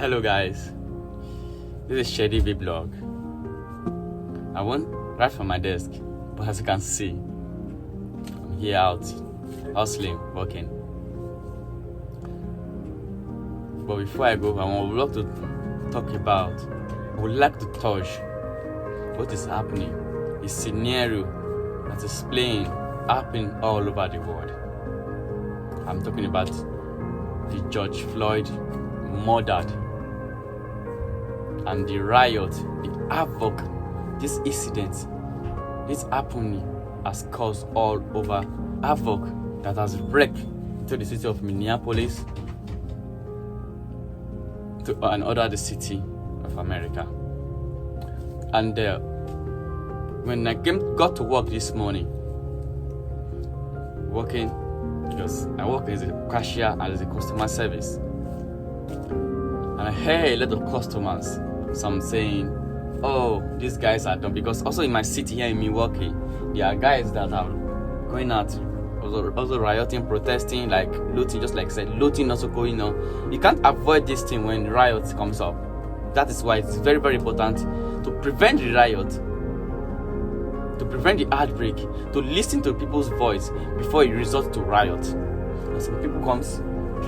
Hello guys, this is Shady Vlog. I went right from my desk, but as you can see, I'm here out, hustling, working. But before I go, I would love to talk about, I would like to touch what is happening, a scenario that is happening all over the world. I'm talking about the George Floyd murdered and the riot, the havoc, this incident, this happening has caused all over havoc that has wrecked into the city of Minneapolis and the city of America. And when I got to work this morning, working because I work as a cashier and as a customer service, and I hear a lot of customers, some saying, oh, these guys are dumb, because also in my city here in Milwaukee, there are guys that are going out, also rioting, protesting, like looting, just like I said, looting also going on. You can't avoid this thing when riot comes up. That is why it's very, very important to prevent the riot, to prevent the outbreak, to listen to people's voice before it results to riot. And some people comes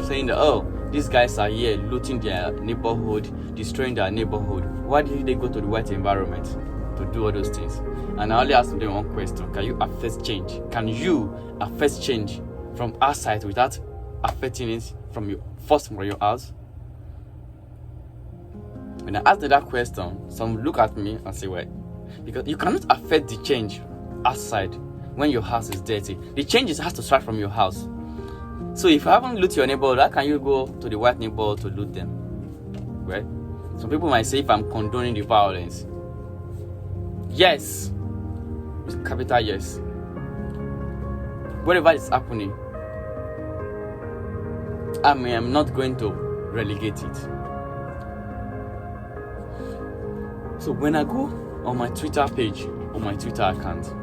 saying that, oh, these guys are here looting their neighborhood, destroying their neighborhood. Why did they go to the white environment to do all those things? And I only ask them one question: can you affect change? Can you affect change from outside without affecting it from your house? When I ask them that question, some look at me and say, well, because you cannot affect the change outside when your house is dirty. The changes has to start from your house. So if you haven't looted your neighborhood, how can you go to the white neighborhood to loot them? Right? Some people might say if I'm condoning the violence. Yes. With capital yes. Whatever is happening, I'm not going to relegate it. So when I go on my Twitter page, on my Twitter account,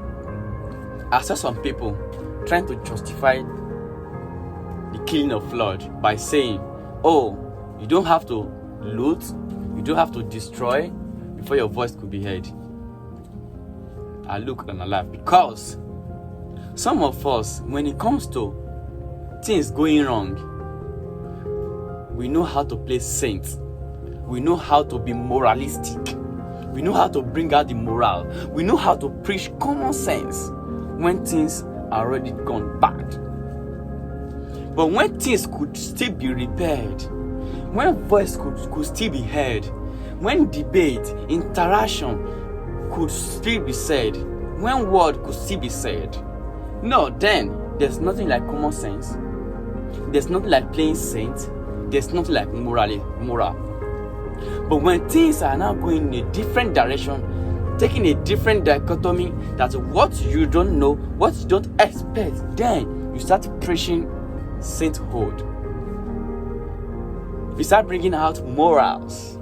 I saw some people trying to justify the killing of Floyd by saying, oh, you don't have to loot, you don't have to destroy before your voice could be heard. I look and I laugh, because some of us, when it comes to things going wrong, we know how to play saints. We know how to be moralistic. We know how to bring out the morale. We know how to preach common sense when things are already gone bad. But when things could still be repaired, when voice could still be heard, when debate, interaction could still be said, when word could still be said, no, then there's nothing like common sense. There's nothing like playing saint. There's nothing like moral. But when things are now going in a different direction, taking a different dichotomy, that's what you don't know, what you don't expect, then you start preaching sainthood. You start bringing out morals.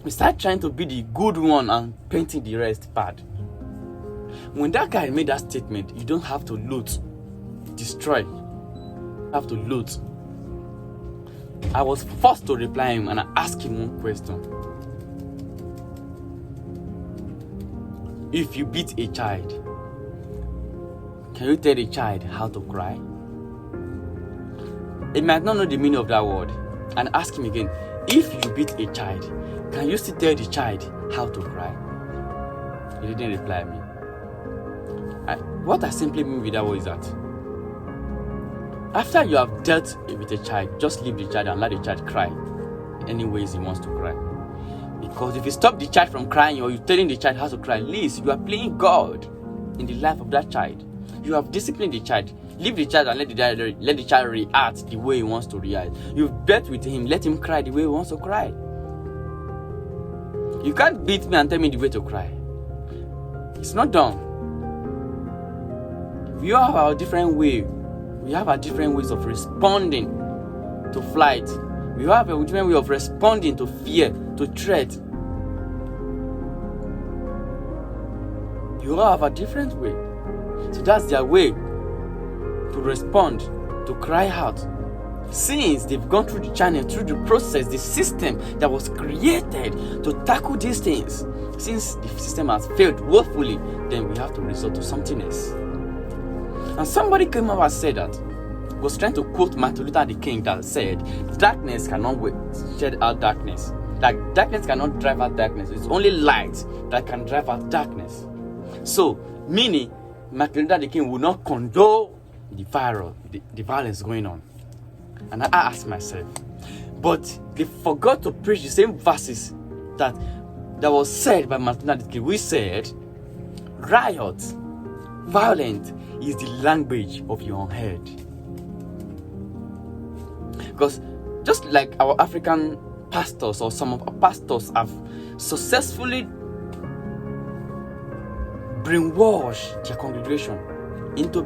You start trying to be the good one and painting the rest bad. When that guy made that statement, you don't have to loot, destroy, you have to loot. I was forced to reply him, and I asked him one question. If you beat a child, can you tell the child how to cry? He might not know the meaning of that word. And ask him again, if you beat a child, can you still tell the child how to cry? He didn't reply me. What I simply mean with that word is that after you have dealt with a child, just leave the child and let the child cry any ways he wants to cry. Because if you stop the child from crying, or you're telling the child how to cry, at least you are playing God in the life of that child. You have disciplined the child. Leave the child and let the child react the way he wants to react. You've bet with him, let him cry the way he wants to cry. You can't beat me and tell me the way to cry. It's not done. We all have our different way. We have our different ways of responding to flight. We have a different way of responding to fear, to threat. You all have a different way. So that's their way to respond, to cry out, Since they've gone through the channel, through the process, the system that was created to tackle these things, since the system has failed woefully, then we have to resort to something else. And somebody came up and said that, was trying to quote Martin Luther King that said, darkness cannot shed out darkness. Like darkness cannot drive out darkness. It's only light that can drive out darkness. So, meaning, Martin Luther King will not condone the violence going on. And I asked myself, but they forgot to preach the same verses that was said by Martin Luther King. We said, riot, violence is the language of your own head. Because just like our African pastors or some of our pastors have successfully brainwashed their congregation into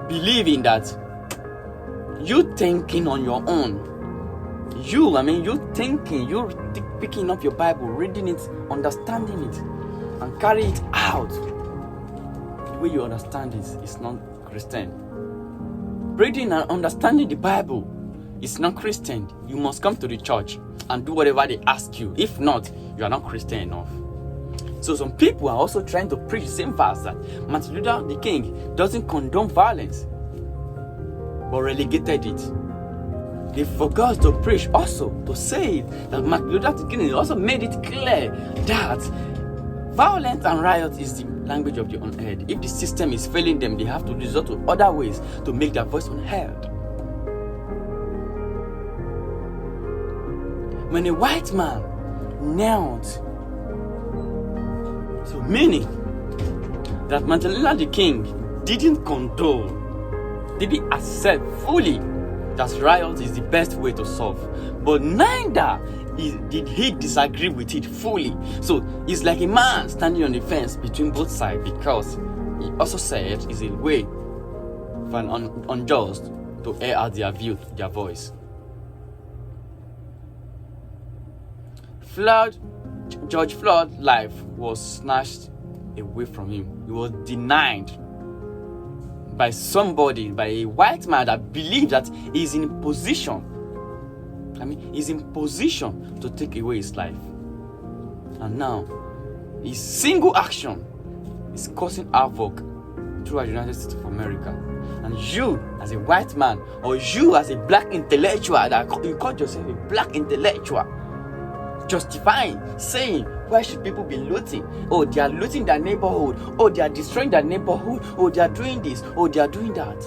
believing that you thinking on your own, you thinking, you picking up your Bible, reading it, understanding it, and carry it out the way you understand it is not Christian. Reading and understanding the Bible is not Christian. You must come to the church and do whatever they ask you. If not, you are not Christian enough. So some people are also trying to preach the same verse that Martin Luther the King doesn't condone violence, but relegated it. They forgot to preach also to say that Martin Luther the King also made it clear that violence and riot is the language of their own head. If the system is failing them, they have to resort to other ways to make their voice unheard. When a white man knelt, so meaning that Martin Luther the King didn't condone, didn't accept fully that riot is the best way to solve, but neither did he disagree with it fully. So it's like a man standing on the fence between both sides, because he also said it's a way for an unjust to air out their view, their voice. George Floyd's life was snatched away from him. He was denied by somebody, by a white man that believed that he's in position. He's in position to take away his life. And now, his single action is causing havoc throughout the United States of America. And you, as a white man, or you as a black intellectual, that you call yourself a black intellectual, justifying, saying, why should people be looting? Oh, they are looting their neighborhood. Oh, they are destroying their neighborhood. Oh, they are doing this. Oh, they are doing that.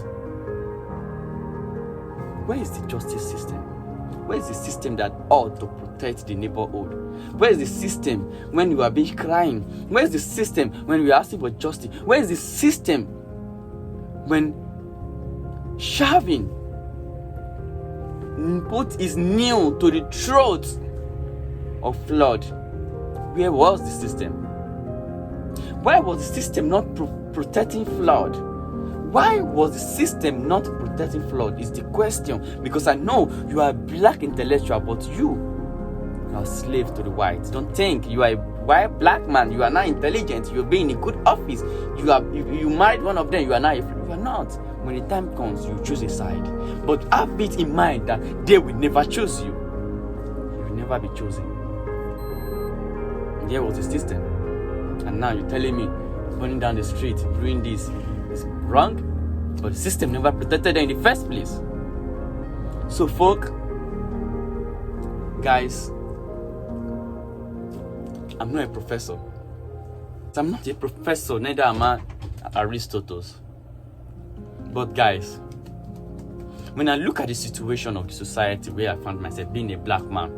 Where is the justice system? Where is the system that ought to protect the neighborhood? Where is the system when you are being crying? Where is the system when we are asking for justice? Where is the system when Shavin put his nail to the throat of Floyd? Where was the system? Why was the system not protecting Floyd? Why was the system not protecting Floyd is the question. Because I know you are a black intellectual, but you are a slave to the whites. Don't think you are a white black man, you are not intelligent, you'll be in a good office, you married one of them, you are not. When the time comes, you choose a side. But have it in mind that they will never choose you. You will never be chosen. There was the system. And now you're telling me running down the street, doing this is wrong, but the system never protected them in the first place. So folk, guys, I'm not a professor. I'm not a professor, neither am I Aristotle. But guys, when I look at the situation of the society where I found myself being a black man,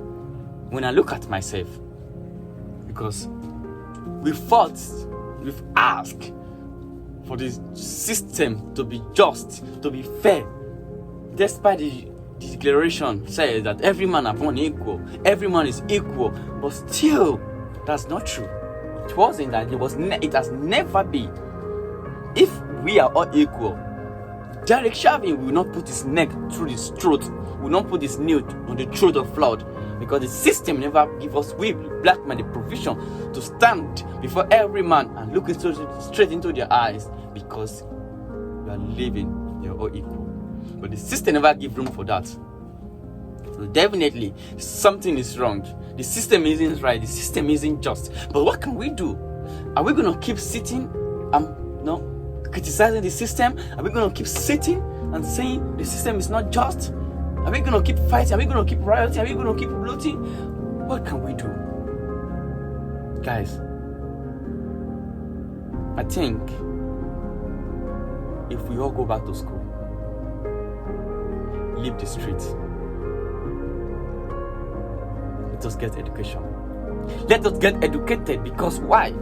when I look at myself, because we've asked for the system to be just, to be fair, despite the declaration says that every man is born equal, every man is equal, but still, that's not true. It wasn't that. It has never been. If we are all equal, Derek Chauvin will not put his neck through his throat, will not put his nail on the throat of Floyd, because the system never give us, we black men, the provision to stand before every man and look straight into their eyes, because we are living, they are all equal. But the system never give room for that. So definitely something is wrong. The system isn't right. The system isn't just. But what can we do? Are we gonna keep sitting and criticizing the system? Are we gonna keep sitting and saying the system is not just? Are we gonna keep fighting? Are we gonna keep rioting? Are we gonna keep looting? What can we do? Guys, I think if we all go back to school, leave the streets, let us get education. Let us get educated, because why?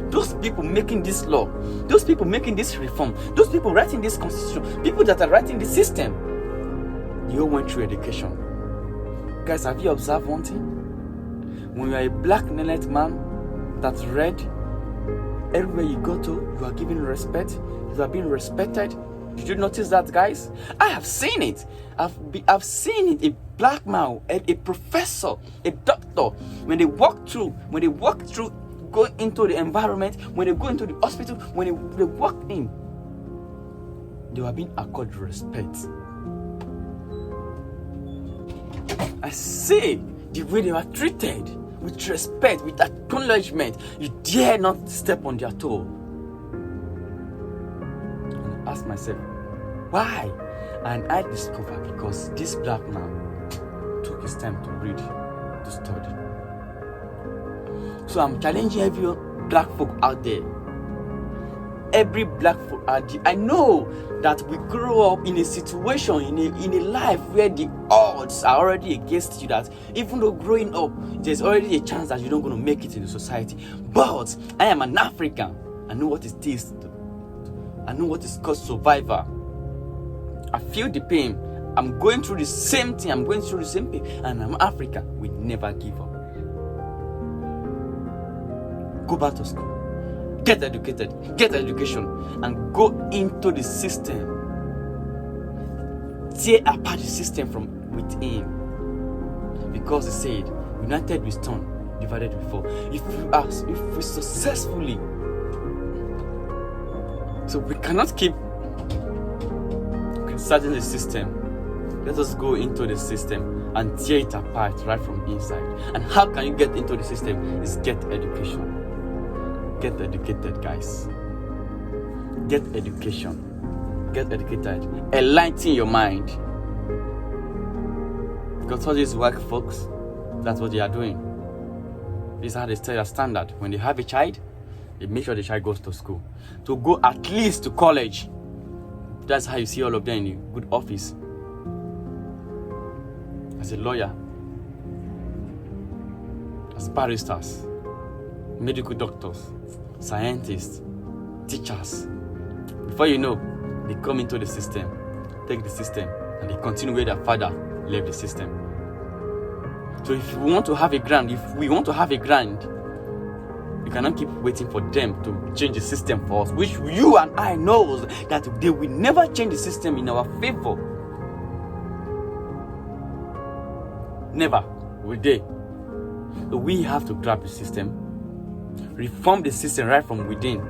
Those people making this law, those people making this reform, those people writing this constitution, people that are writing the system, they all went through education. Guys, have you observed one thing? When you are a black melanated man that's read, everywhere you go to, you are given respect, you are being respected. Did you notice that, guys? I have seen it. I've seen it. A black man, a professor, a doctor, when they walk through, go into the environment, when they go into the hospital, when they walk in, they were being accorded respect. I see the way they were treated, with respect, with acknowledgement. You dare not step on their toe. And I ask myself, why? And I discover because this black man took his time to read, to study. So I'm challenging every black folk out there. Every black folk out there. I know that we grow up in a situation, in a life where the odds are already against you, that even though growing up, there's already a chance that you're not going to make it in the society. But I am an African. I know what it is. I know what is called survivor. I feel the pain. I'm going through the same thing. I'm going through the same pain. And I'm African. We never give up. Go back to school. Get educated. Get education. And go into the system. Tear apart the system from within. Because it said, united we stand, divided we fall. If we successfully, so we cannot keep criticizing the system. Let us go into the system and tear it apart right from inside. And how can you get into the system? Is get education. Get educated, guys. Get education. Get educated. Enlighten your mind. Because all these work folks, that's what they are doing. This is how they set a standard. When they have a child, they make sure the child goes to school. To go at least to college. That's how you see all of them in a good office. As a lawyer, as barristers, medical doctors, scientists, teachers. Before you know, they come into the system, take the system, and they continue where their father left the system. So if we want to have a grant, we cannot keep waiting for them to change the system for us, which you and I know that they will never change the system in our favor. Never will they. So we have to grab the system, reform the system right from within,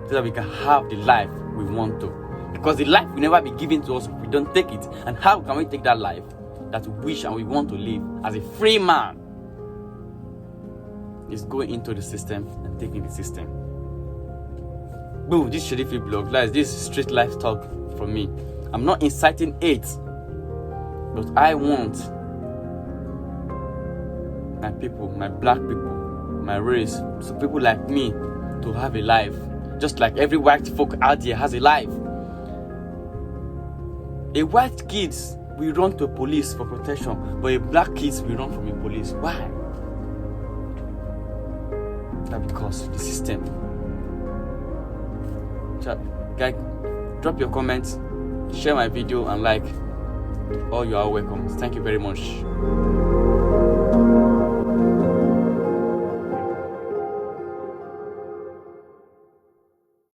so that we can have the life we want to. Because the life will never be given to us if we don't take it. And how can we take that life that we wish and we want to live as a free man? Is going into the system and taking the system. Boom, this Sherifi blog, guys, this is straight life talk from me. I'm not inciting hate, but I want my people, my black people, my race, so people like me to have a life, just like every white folk out there has a life. A white kids will run to police for protection, but a black kids will run from a police. Why? That because the system. So, guys, drop your comments, share my video, and like. All you are welcome. Thank you very much.